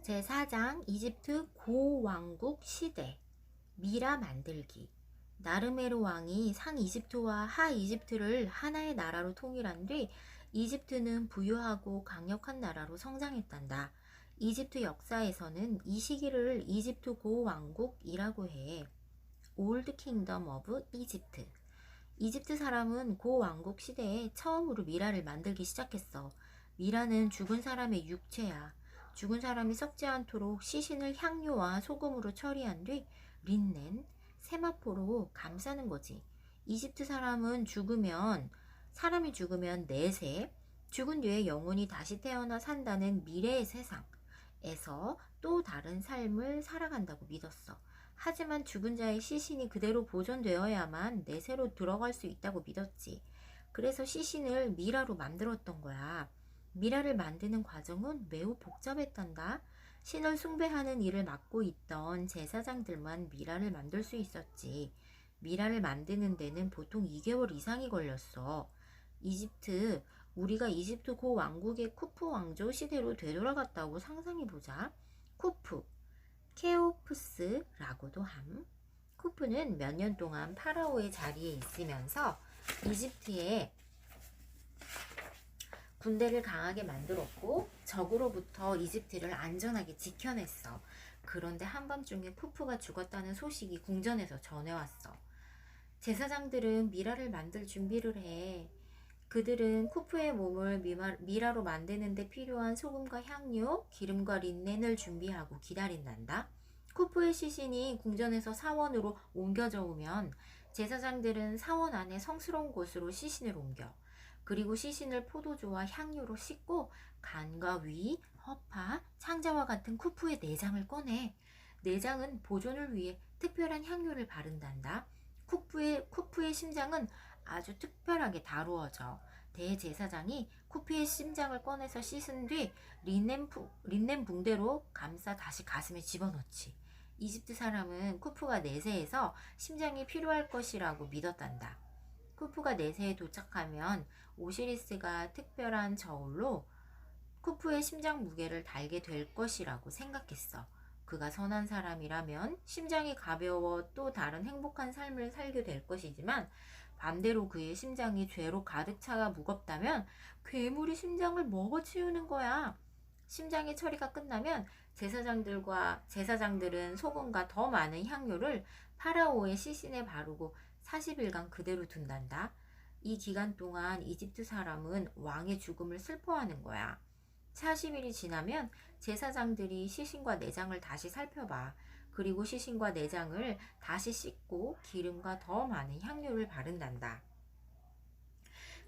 제4장 이집트 고왕국 시대 미라 만들기. 나르메르 왕이 상이집트와 하이집트를 하나의 나라로 통일한 뒤 이집트는 부유하고 강력한 나라로 성장했단다. 이집트 역사에서는 이 시기를 이집트 고왕국이라고 해. 올드 킹덤 오브 이집트. 이집트 사람은 고왕국 시대에 처음으로 미라를 만들기 시작했어. 미라는 죽은 사람의 육체야. 죽은 사람이 썩지 않도록 시신을 향료와 소금으로 처리한 뒤 린넨, 세마포로 감싸는 거지. 이집트 사람이 죽으면 내세, 죽은 뒤에 영혼이 다시 태어나 산다는 미래의 세상에서 또 다른 삶을 살아간다고 믿었어. 하지만 죽은 자의 시신이 그대로 보존되어야만 내세로 들어갈 수 있다고 믿었지. 그래서 시신을 미라로 만들었던 거야. 미라를 만드는 과정은 매우 복잡했단다. 신을 숭배하는 일을 맡고 있던 제사장들만 미라를 만들 수 있었지. 미라를 만드는 데는 보통 2개월 이상이 걸렸어. 우리가 이집트 고왕국의 쿠프 왕조 시대로 되돌아갔다고 상상해보자. 쿠프, 케오프스라고도 함. 쿠프는 몇 년 동안 파라오의 자리에 있으면서 이집트의 군대를 강하게 만들었고 적으로부터 이집트를 안전하게 지켜냈어. 그런데 한밤중에 쿠프가 죽었다는 소식이 궁전에서 전해왔어. 제사장들은 미라를 만들 준비를 해. 그들은 쿠프의 몸을 미라로 만드는 데 필요한 소금과 향료, 기름과 린넨을 준비하고 기다린단다. 쿠프의 시신이 궁전에서 사원으로 옮겨져 오면 제사장들은 사원 안에 성스러운 곳으로 시신을 옮겨. 그리고 시신을 포도주와 향료로 씻고 간과 위, 허파, 창자와 같은 쿠프의 내장을 꺼내. 내장은 보존을 위해 특별한 향료를 바른단다. 쿠프의 심장은 아주 특별하게 다루어져. 대제사장이 쿠프의 심장을 꺼내서 씻은 뒤 린넨 붕대로 감싸 다시 가슴에 집어넣지. 이집트 사람은 쿠프가 내세에서 심장이 필요할 것이라고 믿었단다. 쿠프가 내세에 도착하면 오시리스가 특별한 저울로 쿠프의 심장 무게를 달게 될 것이라고 생각했어. 그가 선한 사람이라면 심장이 가벼워 또 다른 행복한 삶을 살게 될 것이지만 반대로 그의 심장이 죄로 가득 차가 무겁다면 괴물이 심장을 먹어치우는 거야. 심장의 처리가 끝나면 제사장들은 소금과 더 많은 향료를 파라오의 시신에 바르고 40일간 그대로 둔단다. 이 기간 동안 이집트 사람은 왕의 죽음을 슬퍼하는 거야. 40일이 지나면 제사장들이 시신과 내장을 다시 살펴봐. 그리고 시신과 내장을 다시 씻고 기름과 더 많은 향료를 바른단다.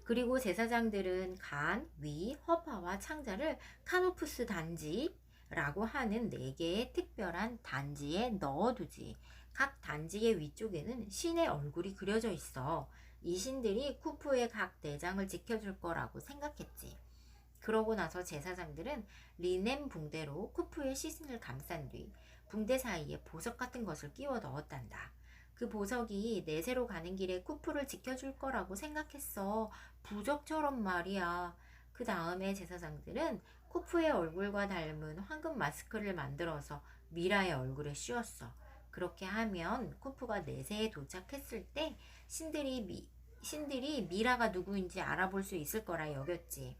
그리고 제사장들은 간, 위, 허파와 창자를 카노푸스 단지라고 하는 4개의 특별한 단지에 넣어두지. 각 단지의 위쪽에는 신의 얼굴이 그려져 있어. 이 신들이 쿠프의 각 내장을 지켜줄 거라고 생각했지. 그러고 나서 제사장들은 리넨 붕대로 쿠프의 시신을 감싼 뒤 붕대 사이에 보석 같은 것을 끼워 넣었단다. 그 보석이 내세로 가는 길에 쿠프를 지켜줄 거라고 생각했어. 부적처럼 말이야. 그 다음에 제사장들은 쿠프의 얼굴과 닮은 황금 마스크를 만들어서 미라의 얼굴에 씌웠어. 그렇게 하면 쿠프가 내세에 도착했을 때 신들이 미라가 누구인지 알아볼 수 있을 거라 여겼지.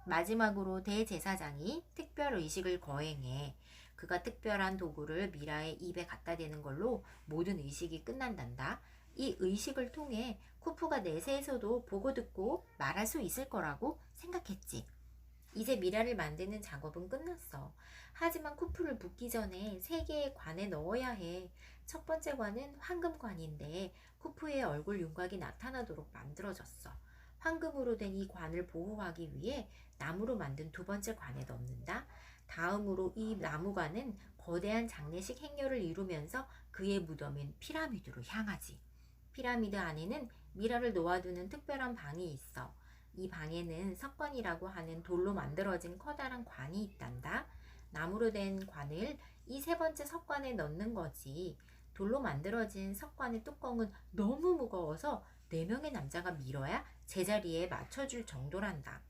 마지막으로 대제사장이 특별 의식을 거행해. 그가 특별한 도구를 미라의 입에 갖다 대는 걸로 모든 의식이 끝난단다. 이 의식을 통해 쿠프가 내세에서도 보고 듣고 말할 수 있을 거라고 생각했지. 이제 미라를 만드는 작업은 끝났어. 하지만 쿠프를 붓기 전에 3개의 관에 넣어야 해. 첫 번째 관은 황금관인데 쿠프의 얼굴 윤곽이 나타나도록 만들어졌어. 황금으로 된 이 관을 보호하기 위해 나무로 만든 2번째 관에 넣는다. 다음으로 이 나무관은 거대한 장례식 행렬을 이루면서 그의 무덤인 피라미드로 향하지. 피라미드 안에는 미라를 놓아두는 특별한 방이 있어. 이 방에는 석관이라고 하는 돌로 만들어진 커다란 관이 있단다. 나무로 된 관을 이 3번째 석관에 넣는 거지. 돌로 만들어진 석관의 뚜껑은 너무 무거워서 4명의 남자가 밀어야 제자리에 맞춰줄 정도란다.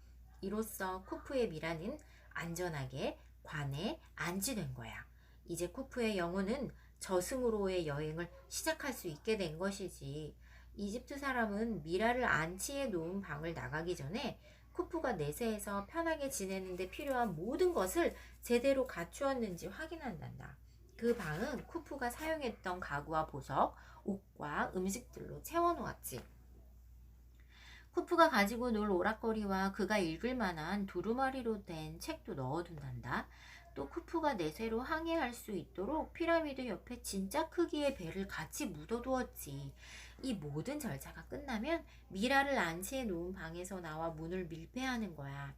이로써 쿠프의 미라는 안전하게 관에 안치된 거야. 이제 쿠프의 영혼은 저승으로의 여행을 시작할 수 있게 된 것이지. 이집트 사람은 미라를 안치해 놓은 방을 나가기 전에 쿠프가 내세에서 편하게 지내는데 필요한 모든 것을 제대로 갖추었는지 확인한단다. 그 방은 쿠프가 사용했던 가구와 보석, 옷과 음식들로 채워놓았지. 쿠프가 가지고 놀 오락거리와 그가 읽을 만한 두루마리로 된 책도 넣어둔단다. 또 쿠프가 내세로 항해할 수 있도록 피라미드 옆에 진짜 크기의 배를 같이 묻어두었지. 이 모든 절차가 끝나면 미라를 안치해 놓은 방에서 나와 문을 밀폐하는 거야.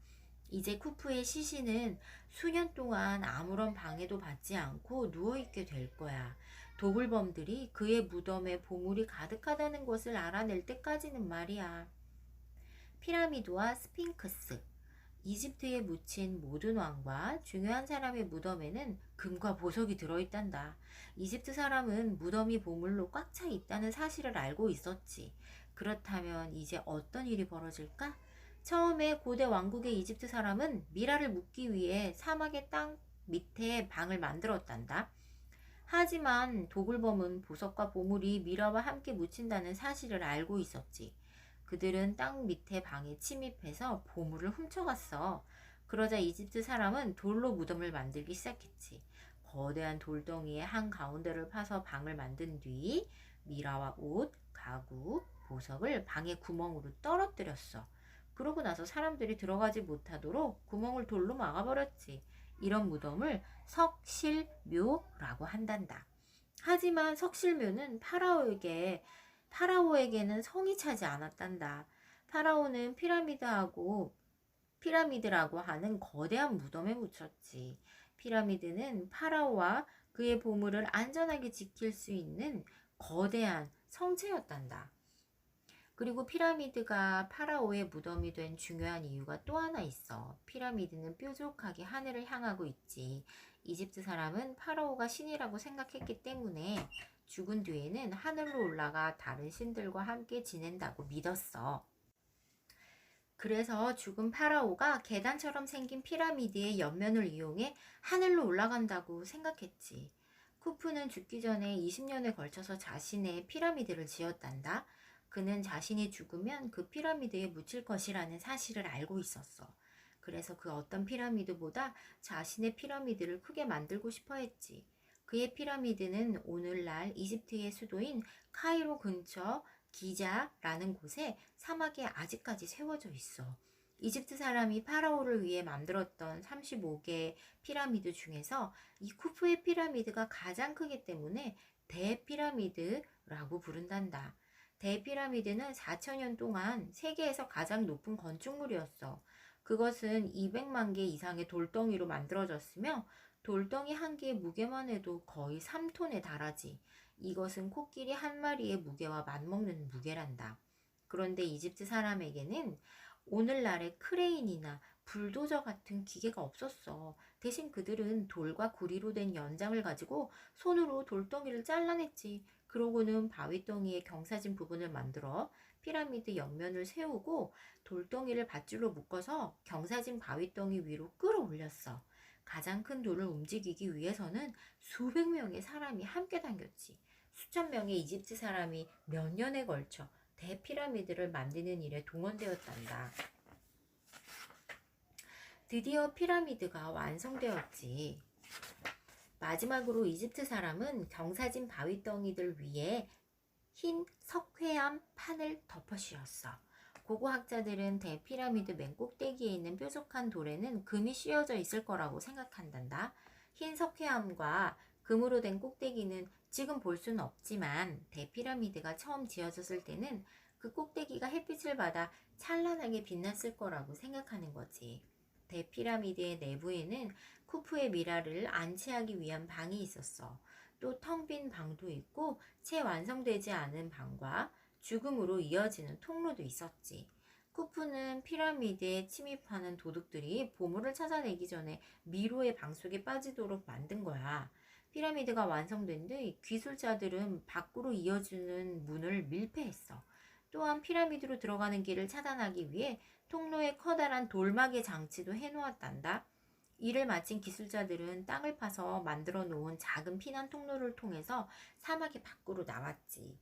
이제 쿠프의 시신은 수년 동안 아무런 방해도 받지 않고 누워있게 될 거야. 도굴범들이 그의 무덤에 보물이 가득하다는 것을 알아낼 때까지는 말이야. 피라미드와 스핑크스. 이집트에 묻힌 모든 왕과 중요한 사람의 무덤에는 금과 보석이 들어있단다. 이집트 사람은 무덤이 보물로 꽉 차 있다는 사실을 알고 있었지. 그렇다면 이제 어떤 일이 벌어질까? 처음에 고대 왕국의 이집트 사람은 미라를 묻기 위해 사막의 땅 밑에 방을 만들었단다. 하지만 도굴범은 보석과 보물이 미라와 함께 묻힌다는 사실을 알고 있었지. 그들은 땅 밑에 방에 침입해서 보물을 훔쳐갔어. 그러자 이집트 사람은 돌로 무덤을 만들기 시작했지. 거대한 돌덩이의 한가운데를 파서 방을 만든 뒤 미라와 옷, 가구, 보석을 방의 구멍으로 떨어뜨렸어. 그러고 나서 사람들이 들어가지 못하도록 구멍을 돌로 막아버렸지. 이런 무덤을 석실묘라고 한단다. 하지만 석실묘는 파라오에게는 성이 차지 않았단다. 파라오는 피라미드라고 하는 거대한 무덤에 묻혔지. 피라미드는 파라오와 그의 보물을 안전하게 지킬 수 있는 거대한 성체였단다. 그리고 피라미드가 파라오의 무덤이 된 중요한 이유가 또 하나 있어. 피라미드는 뾰족하게 하늘을 향하고 있지. 이집트 사람은 파라오가 신이라고 생각했기 때문에 죽은 뒤에는 하늘로 올라가 다른 신들과 함께 지낸다고 믿었어. 그래서 죽은 파라오가 계단처럼 생긴 피라미드의 옆면을 이용해 하늘로 올라간다고 생각했지. 쿠프는 죽기 전에 20년에 걸쳐서 자신의 피라미드를 지었단다. 그는 자신이 죽으면 그 피라미드에 묻힐 것이라는 사실을 알고 있었어. 그래서 그 어떤 피라미드보다 자신의 피라미드를 크게 만들고 싶어 했지. 그의 피라미드는 오늘날 이집트의 수도인 카이로 근처 기자라는 곳에 사막에 아직까지 세워져 있어. 이집트 사람이 파라오를 위해 만들었던 35개의 피라미드 중에서 이 쿠프의 피라미드가 가장 크기 때문에 대피라미드라고 부른단다. 대피라미드는 4천년 동안 세계에서 가장 높은 건축물이었어. 그것은 200만 개 이상의 돌덩이로 만들어졌으며 돌덩이 한 개의 무게만 해도 거의 3톤에 달하지. 이것은 코끼리 한 마리의 무게와 맞먹는 무게란다. 그런데 이집트 사람에게는 오늘날의 크레인이나 불도저 같은 기계가 없었어. 대신 그들은 돌과 구리로 된 연장을 가지고 손으로 돌덩이를 잘라냈지. 그러고는 바위덩이의 경사진 부분을 만들어 피라미드 옆면을 세우고 돌덩이를 밧줄로 묶어서 경사진 바위덩이 위로 끌어올렸어. 가장 큰 돌을 움직이기 위해서는 수백 명의 사람이 함께 당겼지. 수천 명의 이집트 사람이 몇 년에 걸쳐 대피라미드를 만드는 일에 동원되었단다. 드디어 피라미드가 완성되었지. 마지막으로 이집트 사람은 경사진 바위덩이들 위에 흰 석회암 판을 덮어 씌웠어. 고고학자들은 대피라미드 맨 꼭대기에 있는 뾰족한 돌에는 금이 씌워져 있을 거라고 생각한단다. 흰 석회암과 금으로 된 꼭대기는 지금 볼 수는 없지만 대피라미드가 처음 지어졌을 때는 그 꼭대기가 햇빛을 받아 찬란하게 빛났을 거라고 생각하는 거지. 대피라미드의 내부에는 쿠프의 미라를 안치하기 위한 방이 있었어. 또 텅 빈 방도 있고 채 완성되지 않은 방과 죽음으로 이어지는 통로도 있었지. 쿠프는 피라미드에 침입하는 도둑들이 보물을 찾아내기 전에 미로의 방 속에 빠지도록 만든 거야. 피라미드가 완성된 뒤 기술자들은 밖으로 이어지는 문을 밀폐했어. 또한 피라미드로 들어가는 길을 차단하기 위해 통로에 커다란 돌막의 장치도 해놓았단다. 일을 마친 기술자들은 땅을 파서 만들어 놓은 작은 피난 통로를 통해서 사막의 밖으로 나왔지.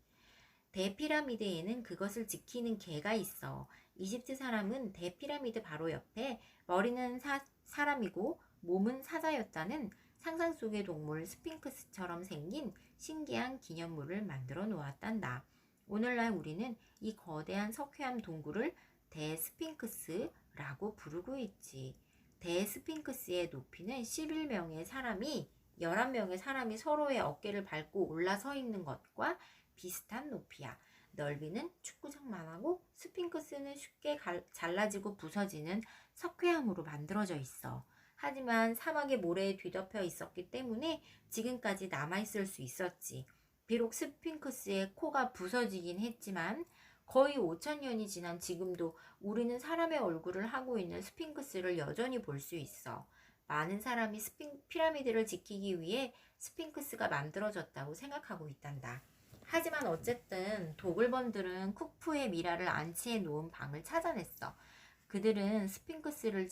대피라미드에는 그것을 지키는 개가 있어. 이집트 사람은 대피라미드 바로 옆에 머리는 사람이고 몸은 사자였다는 상상 속의 동물 스핑크스처럼 생긴 신기한 기념물을 만들어 놓았단다. 오늘날 우리는 이 거대한 석회암 동굴을 대스핑크스라고 부르고 있지. 대스핑크스의 높이는 11명의 사람이 서로의 어깨를 밟고 올라서 있는 것과 비슷한 높이야. 넓이는 축구장만 하고 스핑크스는 쉽게 잘라지고 부서지는 석회암으로 만들어져 있어. 하지만 사막의 모래에 뒤덮여 있었기 때문에 지금까지 남아있을 수 있었지. 비록 스핑크스의 코가 부서지긴 했지만 거의 5,000년이 지난 지금도 우리는 사람의 얼굴을 하고 있는 스핑크스를 여전히 볼 수 있어. 많은 사람이 피라미드를 지키기 위해 스핑크스가 만들어졌다고 생각하고 있단다. 하지만 어쨌든 도굴범들은 쿠푸의 미라를 안치해 놓은 방을 찾아냈어. 그들은 스핑크스를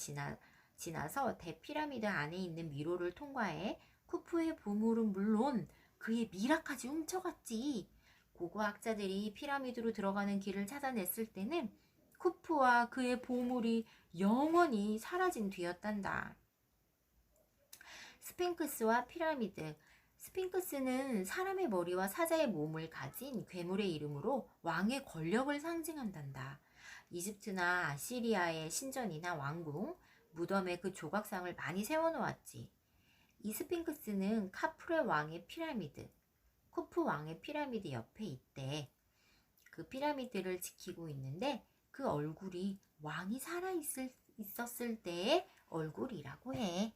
지나서 대피라미드 안에 있는 미로를 통과해 쿠푸의 보물은 물론 그의 미라까지 훔쳐갔지. 고고학자들이 피라미드로 들어가는 길을 찾아냈을 때는 쿠푸와 그의 보물이 영원히 사라진 뒤였단다. 스핑크스와 피라미드. 스핑크스는 사람의 머리와 사자의 몸을 가진 괴물의 이름으로 왕의 권력을 상징한단다. 이집트나 아시리아의 신전이나 왕궁, 무덤에 그 조각상을 많이 세워놓았지. 이 스핑크스는 카프레 왕의 피라미드, 쿠프 왕의 피라미드 옆에 있대. 그 피라미드를 지키고 있는데 그 얼굴이 왕이 있었을 때의 얼굴이라고 해.